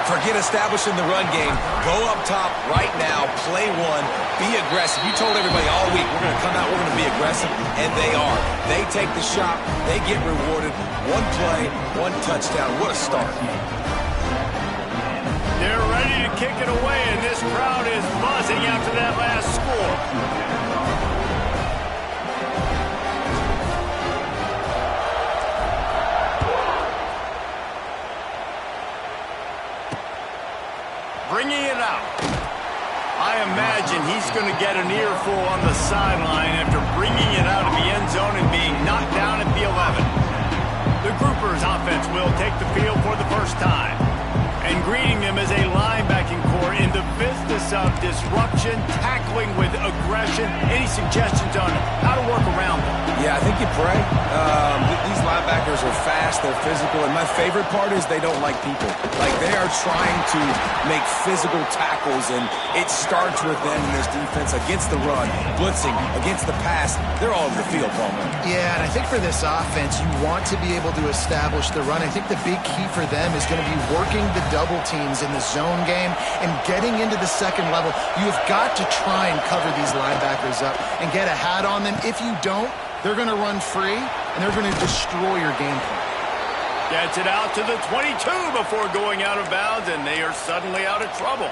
Forget establishing the run game. Go up top right now, play one, be aggressive. You told everybody all week, we're going to come out, we're going to be aggressive, and they are. They take the shot, they get rewarded. One play, one touchdown. What a start. They're ready to kick it away, and this crowd is buzzing after that last score. Bringing it out. I imagine he's going to get an earful on the sideline after bringing it out of the end zone and being knocked down at the 11. The Groupers offense will take the field for the first time. And greeting them as a linebacking core in the business of disruption, tackling with aggression. Any suggestions on how to work around them? Yeah, I think you pray. These linebackers are fast, they're physical, and my favorite part is they don't like people. Like, they are trying to make physical tackles, and it starts with them in this defense against the run, blitzing, against the pass. They're all over the field, Palmer. Yeah, and I think for this offense, you want to be able to establish the run. I think the big key for them is going to be working the double teams in the zone game and getting into the second level. You have got to try and cover these linebackers up and get a hat on them. If you don't, they're going to run free, and they're going to destroy your game plan. Gets it out to the 22 before going out of bounds, and they are suddenly out of trouble.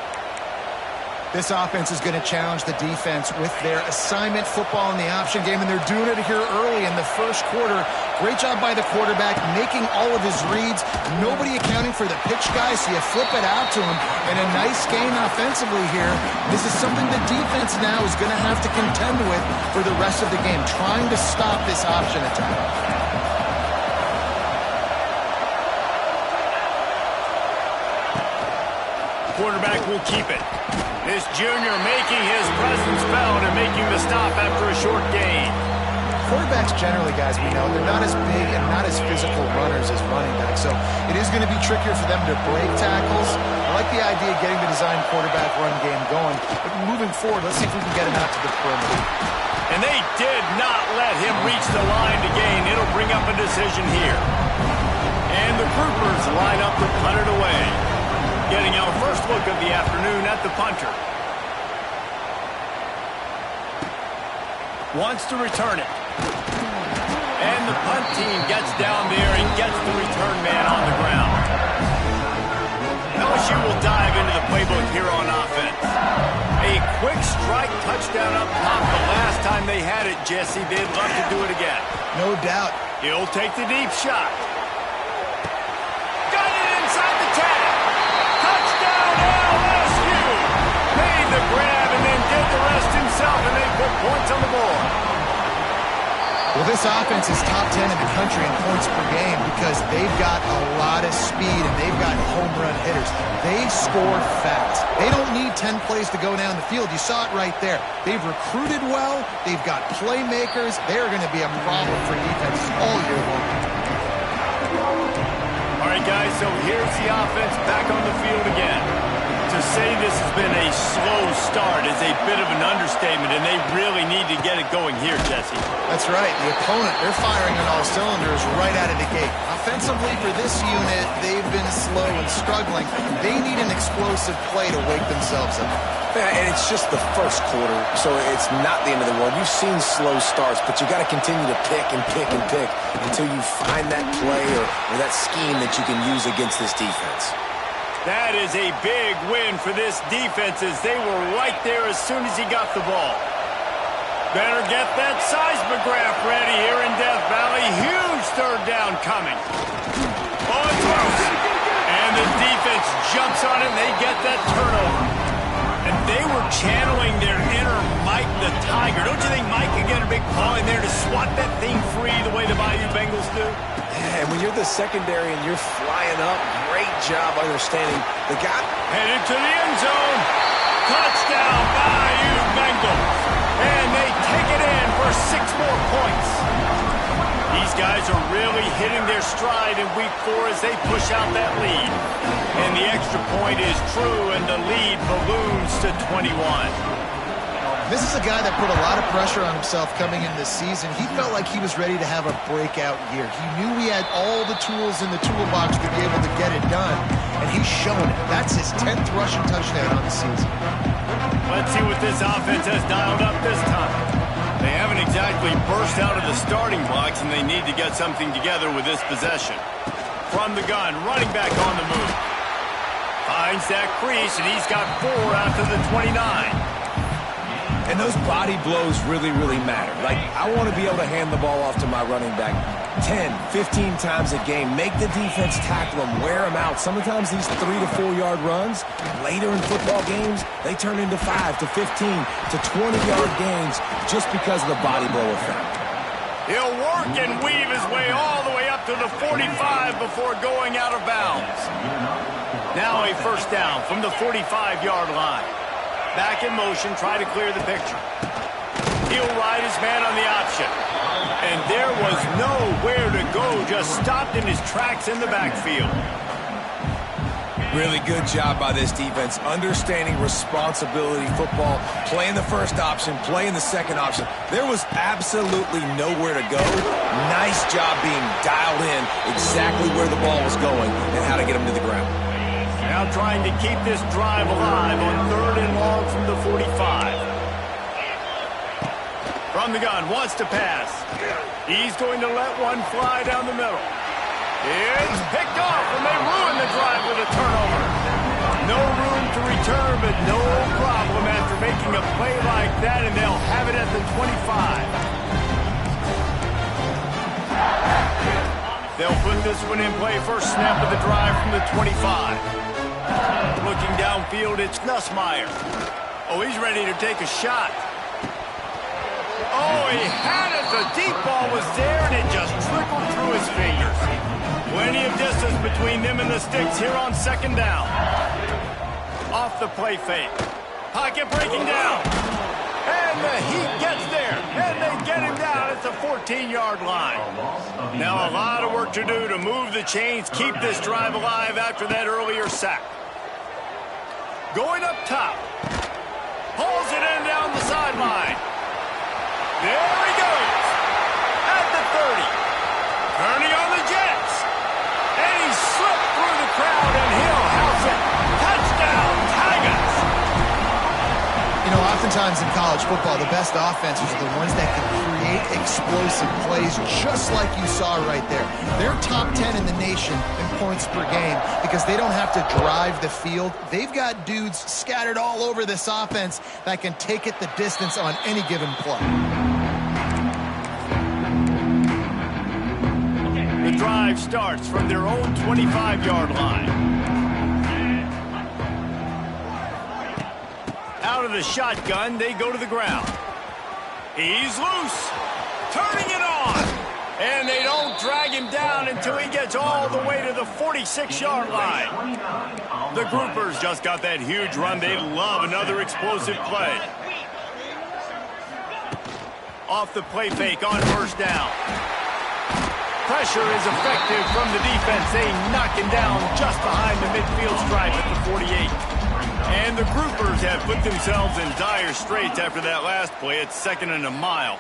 This offense is going to challenge the defense with their assignment football in the option game, and they're doing it here early in the first quarter. Great job by the quarterback, making all of his reads. Nobody accounting for the pitch guy, so you flip it out to him, and a nice gain offensively here. This is something the defense now is going to have to contend with for the rest of the game, trying to stop this option attack. Quarterback will keep it. This junior making his presence felt and making the stop after a short gain. Quarterbacks generally, guys, we know, they're not as big and not as physical runners as running backs, so it is going to be trickier for them to break tackles. I like the idea of getting the design quarterback run game going, but moving forward, let's see if we can get him out to the perimeter. And they did not let him reach the line to gain. It'll bring up a decision here. And the Groupers line up to punt it away. Getting our first look of the afternoon at the punter. Wants to return it. And the punt team gets down there and gets the return man on the ground. LSU will dive into the playbook here on offense. A quick strike touchdown up top the last time they had it, Jesse. They'd love to do it again. No doubt. He'll take the deep shot. Got it inside the tag. Touchdown LSU. Made the grab and then did the rest himself, and they put points on the board. Well, this offense is top 10 in the country in points per game because they've got a lot of speed and they've got home run hitters. They score fast. They don't need 10 plays to go down the field. You saw it right there. They've recruited well. They've got playmakers. They're going to be a problem for defenses all year long. All right, guys, so here's the offense back on the field again. To say this has been a slow start is a bit of an understatement, and they really need to get it going here, Jesse. That's right. The opponent, they're firing on all cylinders right out of the gate. Offensively for this unit, they've been slow and struggling. They need an explosive play to wake themselves up. Yeah, and it's just the first quarter, so it's not the end of the world. You've seen slow starts, but you got to continue to pick and pick and pick until you find that play or that scheme that you can use against this defense. That is a big win for this defense as they were right there as soon as he got the ball. Better get that seismograph ready here in Death Valley. Huge third down coming. Oh, it's close. And the defense jumps on it and they get that turnover. And they were channeling their inner Mike the Tiger. Don't you think Mike could get a big call in there to swat that thing free the way the Bayou Bengals do? Yeah, and when you're the secondary and you're flying up, great job understanding the guy. Headed to the end zone. Touchdown, Bayou Bengals. And they take it in for 6 more points. These guys are really hitting their stride in week 4 as they push out that lead. And the extra point is true, and the lead balloons to 21. This is a guy that put a lot of pressure on himself coming into this season. He felt like he was ready to have a breakout year. He knew he had all the tools in the toolbox to be able to get it done. And he's shown it. That's his 10th rushing touchdown on the season. Let's see what this offense has dialed up this time. They haven't exactly burst out of the starting blocks, and they need to get something together with this possession. From the gun, running back on the move. Finds that crease, and he's got 4 out to the 29. And those body blows really, really matter. Like, I want to be able to hand the ball off to my running back 10, 15 times a game. Make the defense tackle them, wear them out. Sometimes these 3 to 4 yard runs, later in football games, they turn into 5 to 15 to 20-yard gains just because of the body blow effect. He'll work and weave his way all the way up to the 45 before going out of bounds. Now a first down from the 45-yard line. Back in motion, try to clear the picture. He'll ride his man on the option. And there was nowhere to go, just stopped in his tracks in the backfield. Really good job by this defense, understanding responsibility football, playing the first option, playing the second option. There was absolutely nowhere to go. Nice job being dialed in exactly where the ball was going and how to get him to the ground. Now trying to keep this drive alive on 3rd and long from the 45. From the gun, wants to pass. He's going to let one fly down the middle. It's picked off, and they ruin the drive with a turnover. No room to return, but no problem after making a play like that, and they'll have it at the 25. They'll put this one in play. First snap of the drive from the 25. Looking downfield, it's Nussmeier. Oh, he's ready to take a shot. Oh, he had it. The deep ball was there, and it just trickled through his fingers. Plenty of distance between them and the sticks here on 2nd down. Off the play fake. Pocket breaking down. And the Heat gets there, and they get him down at the 14-yard line. Now a lot of work to do to move the chains, keep this drive alive after that earlier sack. Going up top. Pulls it in down the sideline. There he goes. At the 30. Turning on the Jets. And he slipped through the crowd, and he'll house it. Touchdown, Tigers. You know, oftentimes in college football, the best offenses are the ones that can create explosive plays, just like you saw right there. They're top 10 in the nation in points per game because they don't have to drive the field. They've got dudes scattered all over this offense that can take it the distance on any given play. The drive starts from their own 25-yard line. Out of the shotgun, they go to the ground. He's loose. Turning it on. And they don't drag him down until he gets all the way to the 46-yard line. The groupers just got that huge run. They love another explosive play. Off the play fake on first down. Pressure is effective from the defense. They knock him down just behind the midfield stripe at the 48. And the groupers have put themselves in dire straits after that last play. It's 2nd and a mile.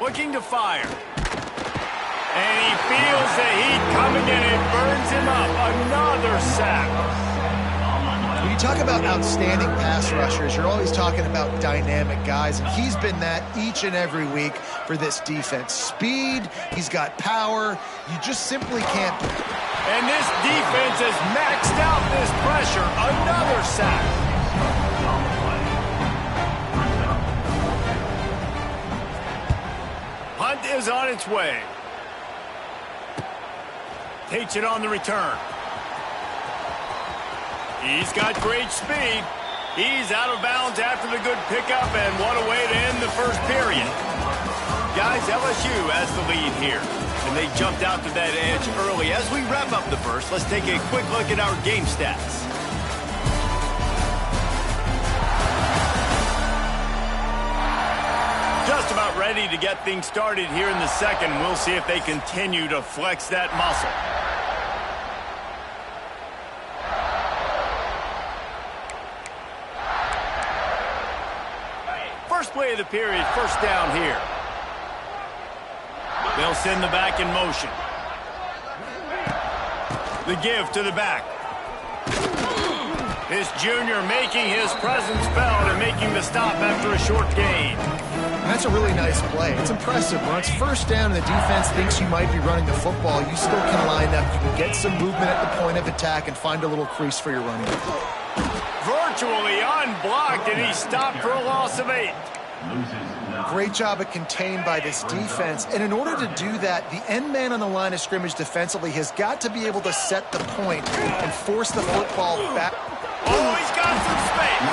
Looking to fire. And he feels the heat coming, and it burns him up. Another sack. When you talk about outstanding pass rushers, you're always talking about dynamic guys, and he's been that each and every week for this defense. Speed, he's got power. You just simply can't. And this defense has maxed out this pressure. Another sack. Hunt is on its way. Takes it on the return. He's got great speed. He's out of bounds after the good pickup, and what a way to end the first period. Guys, LSU has the lead here, and they jumped out to that edge early. As we wrap up the first, let's take a quick look at our game stats. Just about ready to get things started here in the second. We'll see if they continue to flex that muscle. First play of the period, first down here. They'll send the back in motion. The give to the back. This junior making his presence felt and making the stop after a short gain. That's a really nice play. It's impressive. When it's first down and the defense thinks you might be running the football, you still can line up. You can get some movement at the point of attack and find a little crease for your running back. Virtually unblocked, and he stopped for a loss of 8. Great job of contained by this defense. And in order to do that, the end man on the line of scrimmage defensively has got to be able to set the point and force the football back. Oh, he's got some space.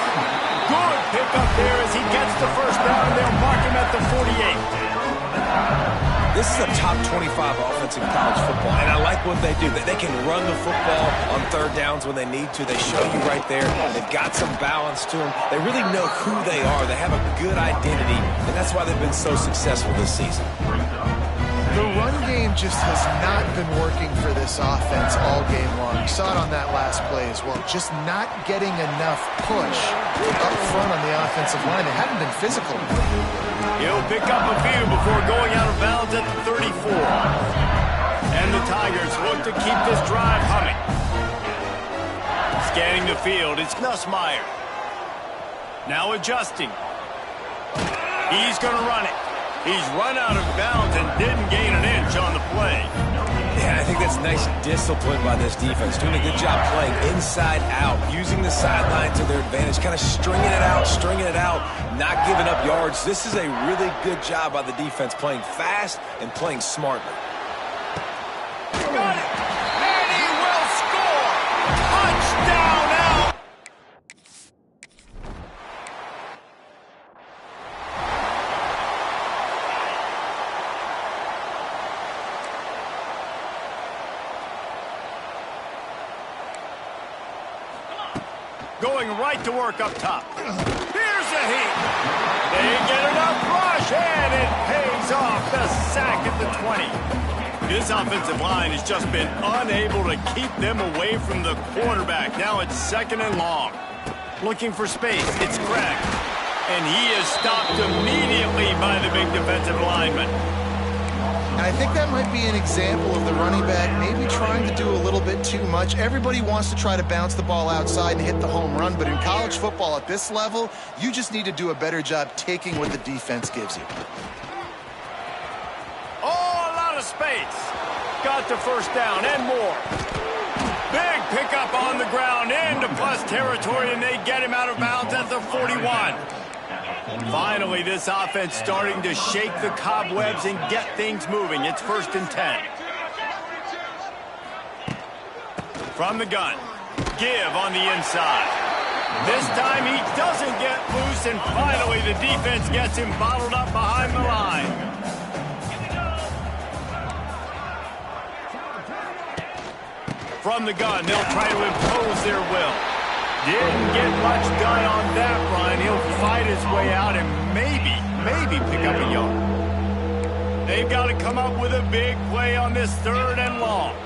Good pickup there as he gets the first down, and they'll mark him at the 48. This is a top 25 offense in college football, and I like what they do. They can run the football on third downs when they need to. They show you right there. They've got some balance to them. They really know who they are. They have a good identity, and that's why they've been so successful this season. The run game just has not been working for this offense all game long. You saw it on that last play as well. Just not getting enough push up front on the offensive line. They haven't been physical. He'll pick up a few before going out of bounds at the 34. And the Tigers look to keep this drive humming. Scanning the field, it's Nussmeier. Now adjusting. He's going to run it. He's run out of bounds and didn't gain an inch on the play. Yeah, I think that's nice discipline by this defense. Doing a good job playing inside out, using the sideline to their advantage, kind of stringing it out, not giving up yards. This is a really good job by the defense, playing fast and playing smartly. Got it! And he will score! Touchdown out! Going right to work up top. Here's a heat. They get enough rush, and it pays off. The sack at the 20. This offensive line has just been unable to keep them away from the quarterback. Now it's 2nd and long. Looking for space. It's Craig. And he is stopped immediately by the big defensive lineman. And I think that might be an example of the running back maybe trying to do a little bit too much. Everybody wants to try to bounce the ball outside and hit the home run, but in college football at this level, you just need to do a better job taking what the defense gives you. Oh, a lot of space. Got the first down and more. Big pickup on the ground into plus territory, and they get him out of bounds at the 41. Finally, this offense starting to shake the cobwebs and get things moving. It's 1st and 10. From the gun. Give on the inside. This time he doesn't get loose, and finally the defense gets him bottled up behind the line. From the gun, they'll try to impose their will. Didn't get much done on that run. He'll fight his way out and maybe pick up a yard. They've got to come up with a big play on this 3rd and long.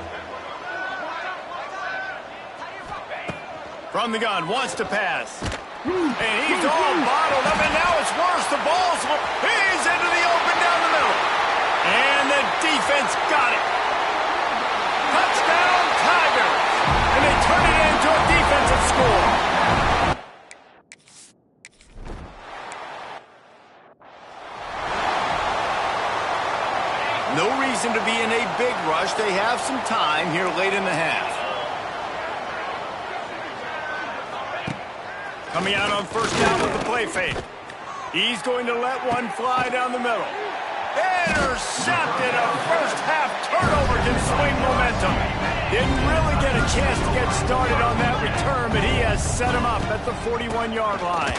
From the gun, wants to pass. And he's all bottled up, and now it's worse. The ball's... He's into the open down the middle. And the defense got it. Touchdown, Tigers. And they turn it into a defensive score. No reason to be in a big rush. They have some time here late in the half. Coming out on first down with the play fake. He's going to let one fly down the middle. Intercepted. A first half turnover can swing momentum. Didn't really get a chance to get started on that return, but he has set him up at the 41-yard line.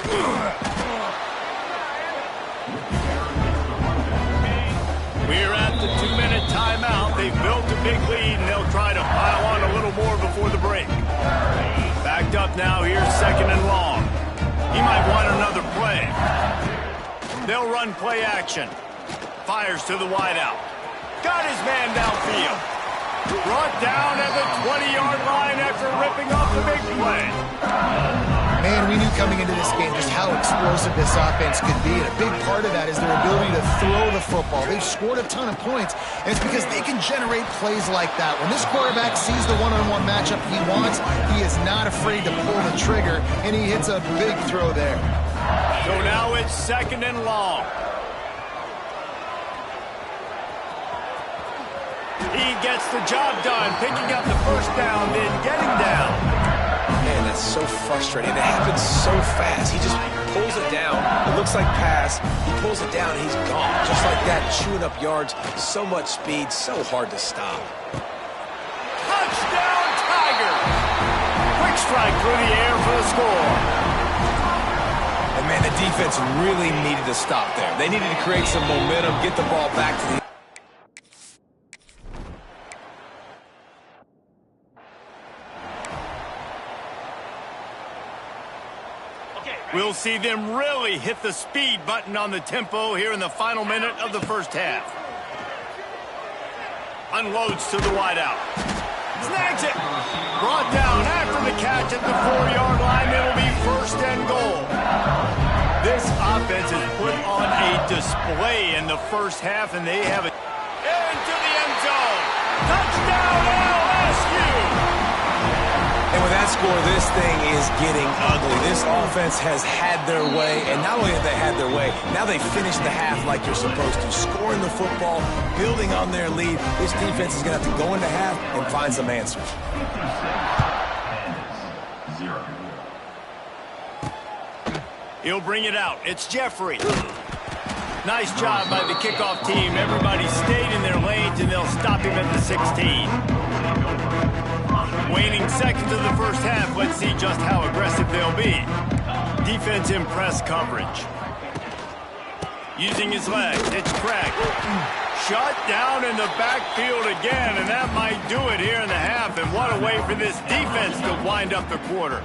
We're at the 2-minute timeout. They've built a big lead, and they'll try to pile on a little more before the break. Backed up now. Here's 2nd and long. He might want another play. They'll run play action. Fires to the wideout. Got his man downfield. Brought down at the 20-yard line after ripping off the big play. Man, we knew coming into this game just how explosive this offense could be, and a big part of that is their ability to throw the football. They've scored a ton of points, and it's because they can generate plays like that. When this quarterback sees the one-on-one matchup he wants, he is not afraid to pull the trigger, and he hits a big throw there. So now it's 2nd and long. He gets the job done, picking up the first down, then getting down. Man, that's so frustrating. It happens so fast. He just pulls it down. It looks like pass. He pulls it down, and he's gone. Just like that, chewing up yards. So much speed, so hard to stop. Touchdown, Tiger! Quick strike through the air for the score. And, man, the defense really needed to stop there. They needed to create some momentum, get the ball back to the... We'll see them really hit the speed button on the tempo here in the final minute of the first half. Unloads to the wideout. Snags it. Brought down after the catch at the 4-yard line. It'll be 1st and goal. This offense has put on a display in the first half, and they have it into the end zone. Touchdown, LSU! And with that score, this thing is getting ugly. This offense has had their way, and not only have they had their way, now they finished the half like you're supposed to, scoring the football, building on their lead. This defense is going to have to go into half and find some answers. He'll bring it out. It's Jeffrey. Nice job by the kickoff team. Everybody stayed in their lanes, and they'll stop him at the 16. Waning seconds of the first half. Let's see just how aggressive they'll be. Defense in press coverage. Using his leg. It's Craig. Shut down in the backfield again, and that might do it here in the half. And what a way for this defense to wind up the quarter.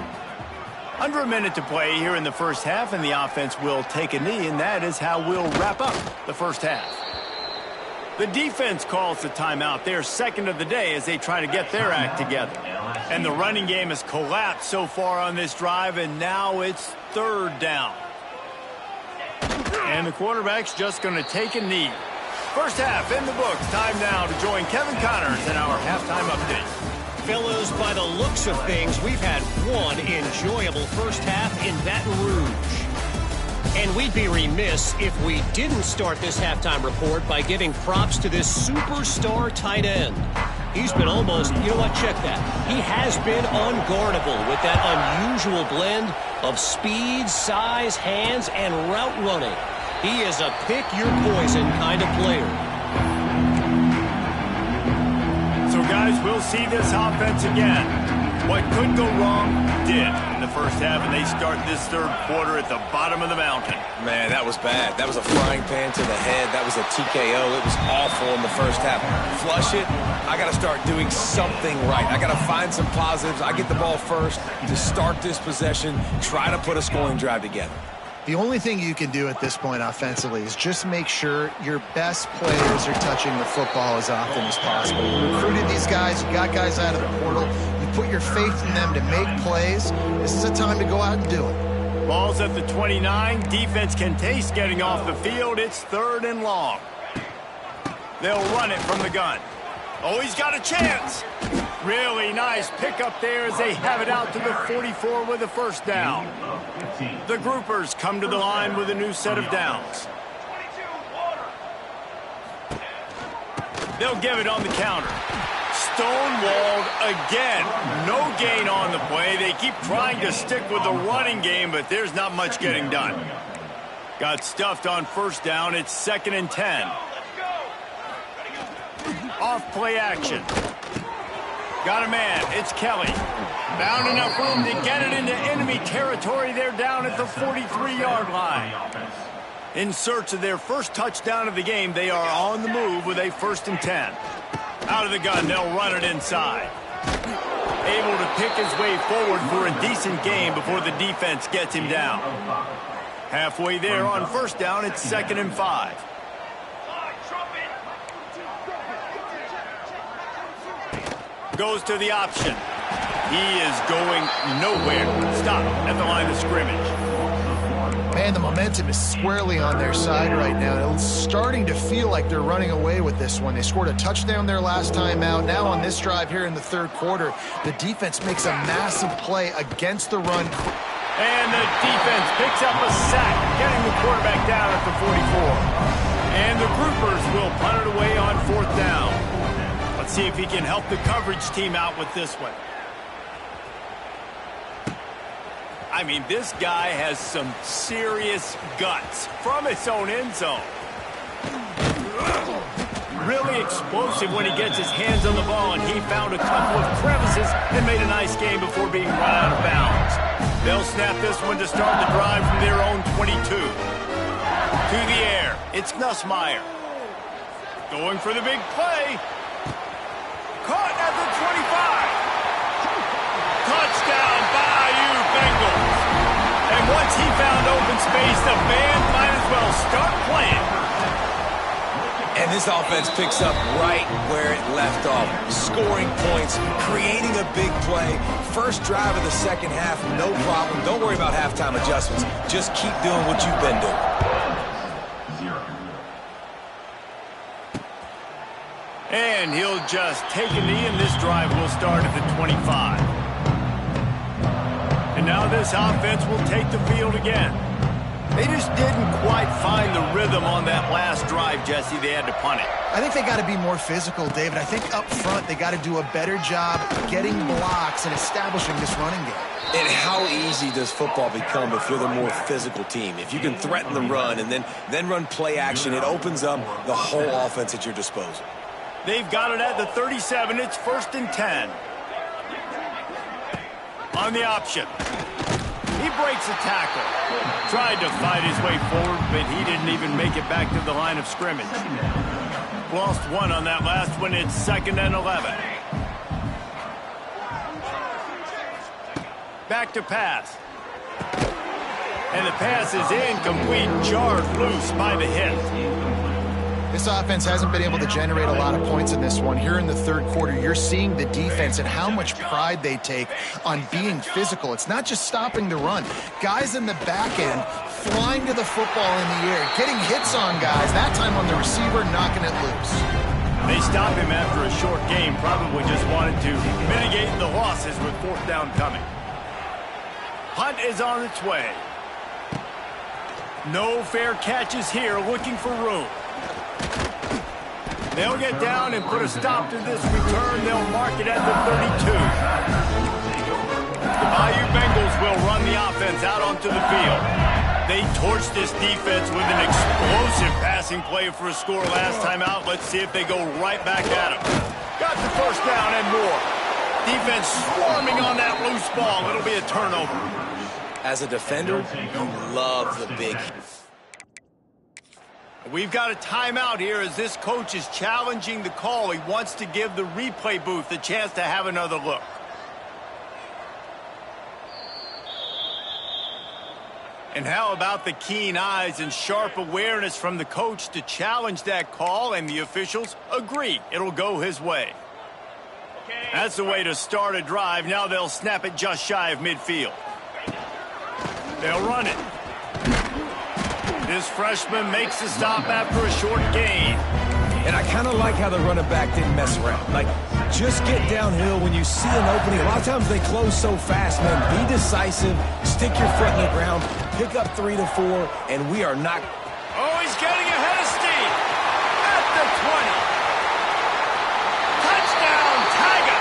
Under a minute to play here in the first half, and the offense will take a knee, and that is how we'll wrap up the first half. The defense calls the timeout. They're 2nd of the day as they try to get their act together. And the running game has collapsed so far on this drive, and now it's 3rd down. And the quarterback's just going to take a knee. First half in the books. Time now to join Kevin Connors in our halftime update. Fellows, by the looks of things, we've had one enjoyable first half in Baton Rouge. And we'd be remiss if we didn't start this halftime report by giving props to this superstar tight end. He's been almost, you know what, check that. He has been unguardable with that unusual blend of speed, size, hands, and route running. He is a pick-your-poison kind of player. So, guys, we'll see this offense again. What could go wrong did in the first half, and they start this 3rd quarter at the bottom of the mountain. Man, that was bad. That was a frying pan to the head. That was a TKO. It was awful in the first half. Flush it. I got to start doing something right. I got to find some positives. I get the ball first to start this possession, try to put a scoring drive together. The only thing you can do at this point offensively is just make sure your best players are touching the football as often as possible. You recruited these guys, you got guys out of the portal, you put your faith in them to make plays. This is a time to go out and do it. Ball's at the 29. Defense can taste getting off the field. It's 3rd and long. They'll run it from the gun. Oh, he's got a chance. Really nice pickup there as they have it out to the 44 with a first down. The groupers come to the line with a new set of downs. They'll give it on the counter. Stonewalled again. No gain on the play. They keep trying to stick with the running game, but there's not much getting done. Got stuffed on first down. It's 2nd and 10. Off play action. Got a man. It's Kelly. Found enough room to get it into enemy territory. They're down at the 43-yard line. In search of their first touchdown of the game, they are on the move with a 1st and 10. Out of the gun, they'll run it inside. Able to pick his way forward for a decent game before the defense gets him down. Halfway there on first down, it's 2nd and 5. Goes to the option. He is going nowhere. Stop at the line of scrimmage. Man, the momentum is squarely on their side right now. It's starting to feel like they're running away with this one. They scored a touchdown their last time out. Now on this drive here in the third quarter, the defense makes a massive play against the run. And the defense picks up a sack, getting the quarterback down at the 44. And the groupers will punt it away on fourth down. Let's see if he can help the coverage team out with this one. I mean, this guy has some serious guts from his own end zone. Really explosive when he gets his hands on the ball, and he found a couple of crevices and made a nice game before being run out of bounds. They'll snap this one to start the drive from their own 22. To the air, it's Nussmeier. Going for the big play. Caught at the 25. Touchdown, Bayou Bengals. And once he found open space, the band might as well start playing. And this offense picks up right where it left off. Scoring points, creating a big play. First drive of the second half, no problem. Don't worry about halftime adjustments. Just keep doing what you've been doing. And he'll just take a knee, and this drive will start at the 25. And now this offense will take the field again. They just didn't quite find the rhythm on that last drive, Jesse. They had to punt it. I think they got to be more physical, David. I think up front they got to do a better job getting blocks and establishing this running game. And how easy does football become if you're the more physical team? If you can threaten the run and then run play action, it opens up the whole offense at your disposal. They've got it at the 37. It's 1st and 10. On the option. He breaks a tackle. Tried to fight his way forward, but he didn't even make it back to the line of scrimmage. Lost one on that last one. It's 2nd and 11. Back to pass. And the pass is incomplete. Jarred loose by the hit. This offense hasn't been able to generate a lot of points in this one. Here in the third quarter, you're seeing the defense and how much pride they take on being physical. It's not just stopping the run. Guys in the back end flying to the football in the air, getting hits on guys, that time on the receiver, knocking it loose. They stop him after a short game, probably just wanted to mitigate the losses with fourth down coming. Punt is on its way. No fair catches here, looking for room. They'll get down and put a stop to this return. They'll mark it at the 32. The Bayou Bengals will run the offense out onto the field. They torched this defense with an explosive passing play for a score last time out. Let's see if they go right back at him. Got the first down and more. Defense swarming on that loose ball. It'll be a turnover. As a defender, you love the big. We've got a timeout here as this coach is challenging the call. He wants to give the replay booth a chance to have another look. And how about the keen eyes and sharp awareness from the coach to challenge that call, and the officials agree it'll go his way. That's the way to start a drive. Now they'll snap it just shy of midfield. They'll run it. This freshman makes the stop after a short gain. And I kind of like how the running back didn't mess around. Like, just get downhill when you see an opening. A lot of times they close so fast, man. Be decisive, stick your foot in the ground, pick up 3 to 4, and we are not. Oh, he's getting ahead of steam at the 20. Touchdown, Tigers.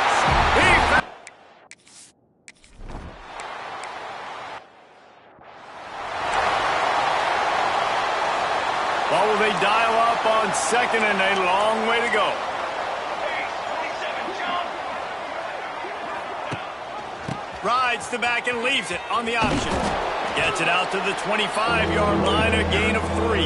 What will they dial up on 2nd and a long way to go? Rides the back and leaves it on the option. Gets it out to the 25-yard line, a gain of 3.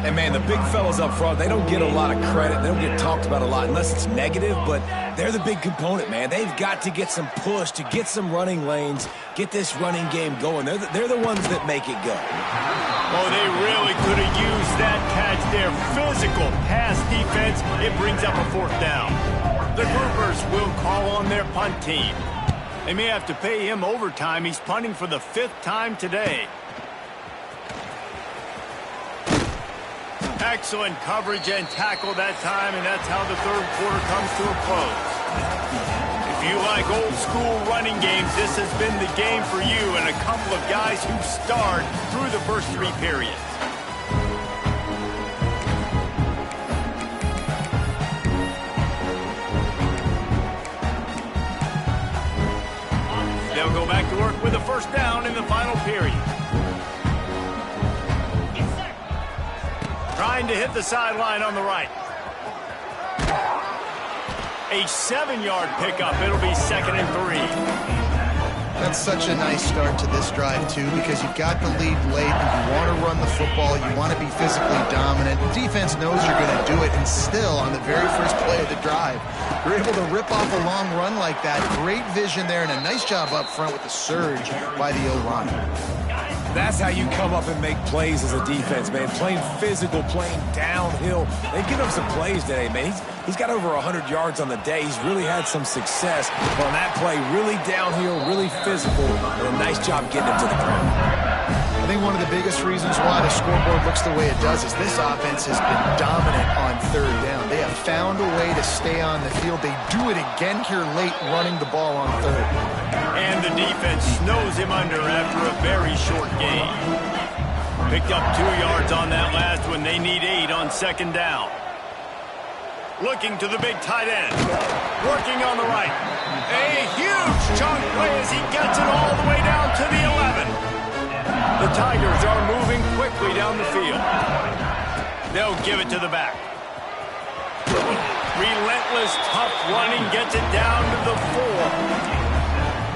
And, man, the big fellas up front, they don't get a lot of credit. They don't get talked about a lot unless it's negative, but they're the big component, man. They've got to get some push, to get some running lanes, get this running game going. They're the ones that make it go. Oh, they really could have used that catch there. Physical pass defense. It brings up a fourth down. The groupers will call on their punt team. They may have to pay him overtime. He's punting for the 5th time today. Excellent coverage and tackle that time, and that's how the 3rd quarter comes to a close. If you like old school running games, this has been the game for you and a couple of guys who starred through the first 3 periods. They'll go back to work with a 1st down in the final period. Trying to hit the sideline on the right. A 7-yard pickup. It'll be 2nd and 3. That's such a nice start to this drive, too, because you've got the lead late and you want to run the football. You want to be physically dominant. The defense knows you're going to do it, and still, on the very first play of the drive, you're able to rip off a long run like that. Great vision there, and a nice job up front with the surge by the O-line. That's how you come up and make plays as a defense, man. Playing physical, playing downhill. They've given him some plays today, man. He's got over 100 yards on the day. He's really had some success on that play. Really downhill, really physical, and a nice job getting him to the ground. I think one of the biggest reasons why the scoreboard looks the way it does is this offense has been dominant on 3rd down. They have found a way to stay on the field. They do it again here late, running the ball on 3rd. And the defense snows him under after a very short gain. Picked up 2 yards on that last one. They need 8 on 2nd down. Looking to the big tight end. Working on the right. A huge chunk play as he gets it all the way down to the 11. The Tigers are moving quickly down the field. They'll give it to the back. Relentless, tough running gets it down to the 4.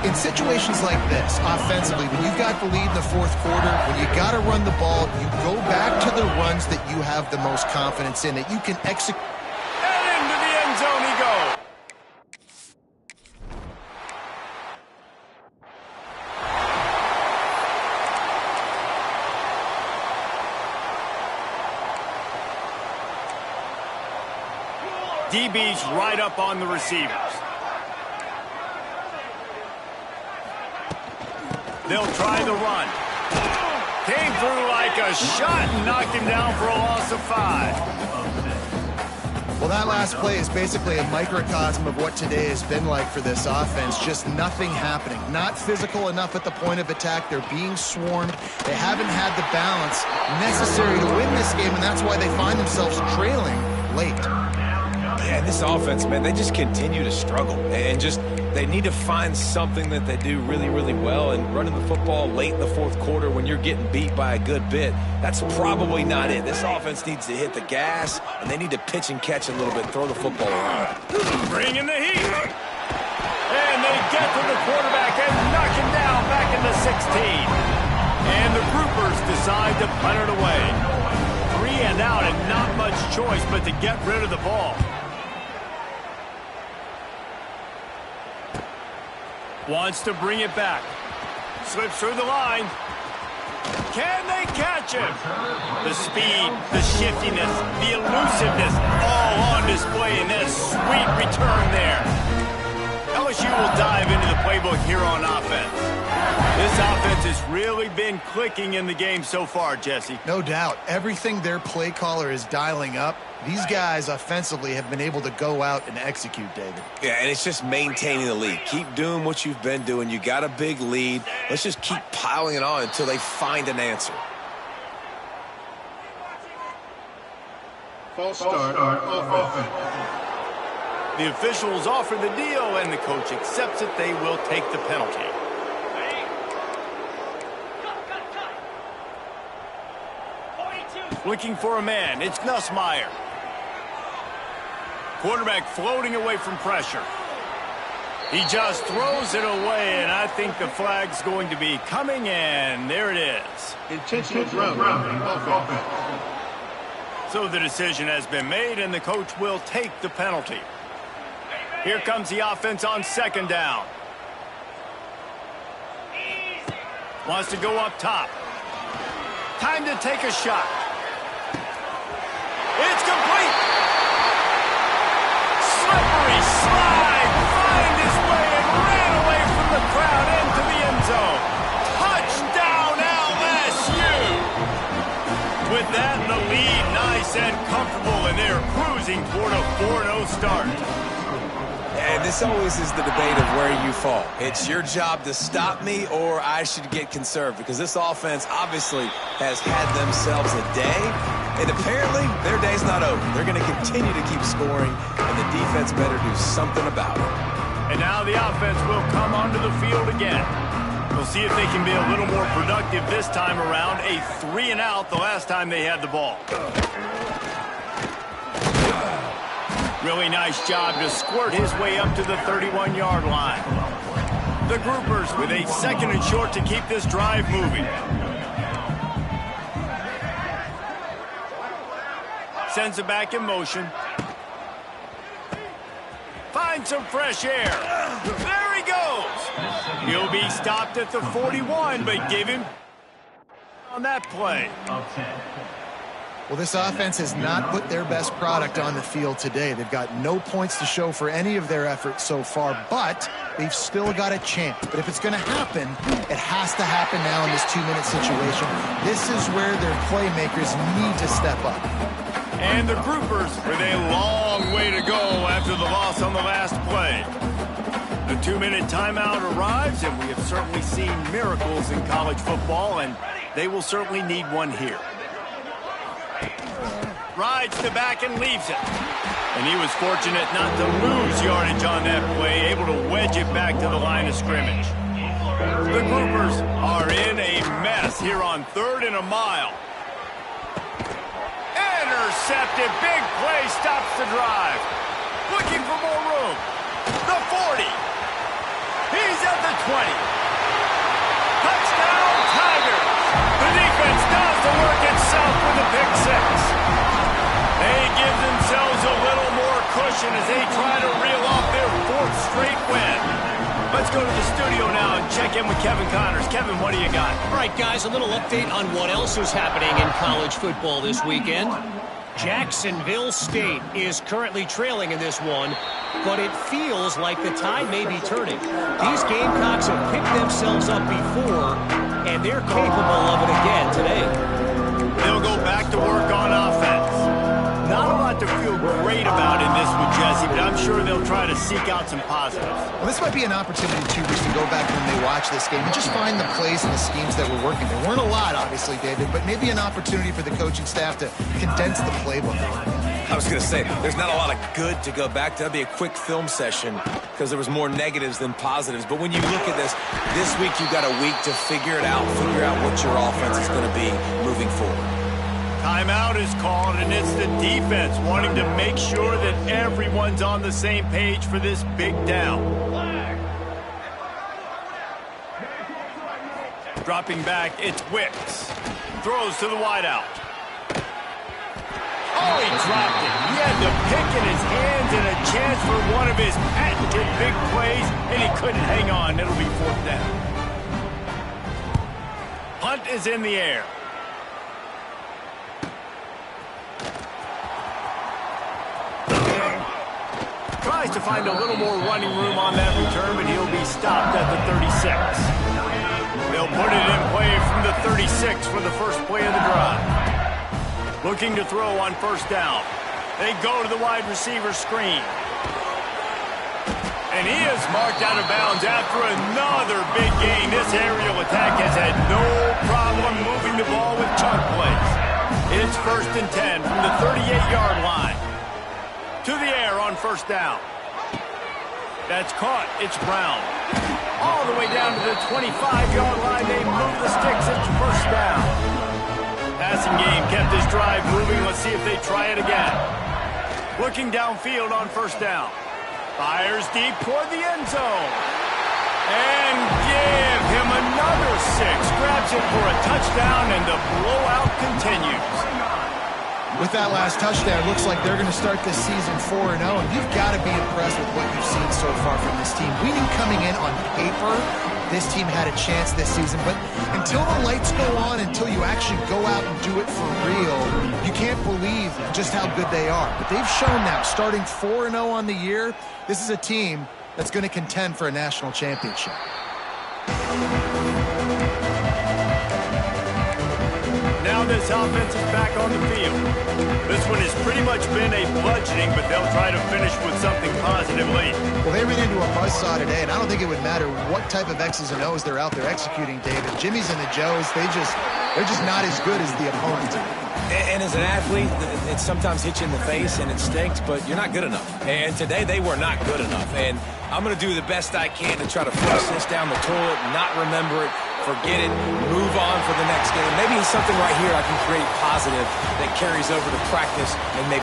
In situations like this, offensively, when you've got the lead in the 4th quarter, when you got to run the ball, you go back to the runs that you have the most confidence in, that you can execute. And into the end zone he goes. DB's right up on the receivers. They'll try the run. Came through like a shot and knocked him down for a loss of 5. Well, that last play is basically a microcosm of what today has been like for this offense. Just nothing happening. Not physical enough at the point of attack. They're being swarmed. They haven't had the balance necessary to win this game, and that's why they find themselves trailing late. Yeah, this offense, man, they just continue to struggle. And just, they need to find something that they do really, really well. And running the football late in the 4th quarter when you're getting beat by a good bit, that's probably not it. This offense needs to hit the gas, and they need to pitch and catch a little bit, throw the football around. Bring in the heat. And they get to the quarterback and knock him down back in the 16. And the groupers decide to punt it away. 3 and out and not much choice but to get rid of the ball. Wants to bring it back. Slips through the line. Can they catch him? The speed, the shiftiness, the elusiveness, all on display in that sweet return there. LSU will dive into the playbook here on offense. This offense has really been clicking in the game so far, Jesse. No doubt. Everything their play caller is dialing up, these guys offensively have been able to go out and execute, David. Yeah, and it's just maintaining the lead. Keep doing what you've been doing. You got a big lead. Let's just keep piling it on until they find an answer. False start on offense. The officials offer the deal, and the coach accepts it. They will take the penalty. Looking for a man. It's Nussmeier. Quarterback floating away from pressure. He just throws it away, and I think the flag's going to be coming, and there it is. Intentional grounding offense. So the decision has been made, and the coach will take the penalty. Here comes the offense on 2nd down. Wants to go up top. Time to take a shot. It's complete. Slippery slope. always is the debate of where you fall. It's your job to stop me or I should get conserved because this offense obviously has had themselves a day, and apparently their day's not over. They're going to continue to keep scoring, and the defense better do something about it. And now the offense will come onto the field again. We'll see if they can be a little more productive this time around. A 3-and-out the last time they had the ball. Really nice job to squirt his way up to the 31-yard line. The Groupers with a 2nd and short to keep this drive moving. Sends it back in motion. Finds some fresh air. There he goes. He'll be stopped at the 41, but give him on that play. Well, this offense has not put their best product on the field today. They've got no points to show for any of their efforts so far, but they've still got a chance. But if it's going to happen, it has to happen now in this 2-minute situation. This is where their playmakers need to step up. And the Groupers with a long way to go after the loss on the last play. The 2-minute timeout arrives, and we have certainly seen miracles in college football, and they will certainly need one here. Rides the back and leaves it. And he was fortunate not to lose yardage on that play, able to wedge it back to the line of scrimmage. The Groupers are in a mess here on 3rd and a mile. Intercepted. Big play stops the drive. Looking for more room. The 40. He's at the 20. Touchdown, Tigers. The defense does the work itself with a pick 6. They give themselves a little more cushion as they try to reel off their 4th straight win. Let's go to the studio now and check in with Kevin Connors. Kevin, what do you got? All right, guys, a little update on what else is happening in college football this weekend. Jacksonville State is currently trailing in this one, but it feels like the tide may be turning. These Gamecocks have picked themselves up before, and they're capable of it again today. They'll go back to work on offense. Not a lot to feel great about in this with Jesse, but I'm sure they'll try to seek out some positives. Well, this might be an opportunity, too, Bruce, to go back when they watch this game and just find the plays and the schemes that were working. There weren't a lot, obviously, David, but maybe an opportunity for the coaching staff to condense the playbook. I was going to say, there's not a lot of good to go back to. That'd be a quick film session because there was more negatives than positives. But when you look at this week you've got a week to figure it out, figure out what your offense is going to be moving forward. Timeout is called, and it's the defense wanting to make sure that everyone's on the same page for this big down. Dropping back, it's Wicks. Throws to the wideout. Oh, he dropped it. He had the pick in his hands and a chance for one of his patented big plays, and he couldn't hang on. It'll be 4th down. Punt is in the air. Tries to find a little more running room on that return, but he'll be stopped at the 36. They'll put it in play from the 36 for the first play of the drive. Looking to throw on 1st down. They go to the wide receiver screen. And he is marked out of bounds after another big gain. This aerial attack has had no problem moving the ball with chunk plays. It's 1st and 10 from the 38-yard line. To the air on 1st down. That's caught. It's Brown. All the way down to the 25-yard line. They move the sticks. It's 1st down. Passing game kept this drive moving. Let's see if they try it again. Looking downfield on 1st down. Fires deep toward the end zone. And give him another 6. Grabs it for a touchdown, and the blowout continues. With that last touchdown, it looks like they're going to start this season 4-0, and you've got to be impressed with what you've seen so far from this team. We knew coming in on paper this team had a chance this season, but until the lights go on, until you actually go out and do it for real, you can't believe just how good they are. But they've shown now, starting 4-0 on the year, this is a team that's going to contend for a national championship. Now this offense is back on the field. This one has pretty much been a bludgeoning, but they'll try to finish with something positive late. Well, they ran into a buzzsaw today, and I don't think it would matter what type of X's and O's they're out there executing, David. Jimmy's and the Joes, they're just not as good as the opponent. And as an athlete, it sometimes hits you in the face and it stinks, but you're not good enough. And today they were not good enough. And I'm going to do the best I can to try to flush this down the toilet, not remember it, forget it, move on for the next game. Maybe something right here I can create positive that carries over to practice and maybe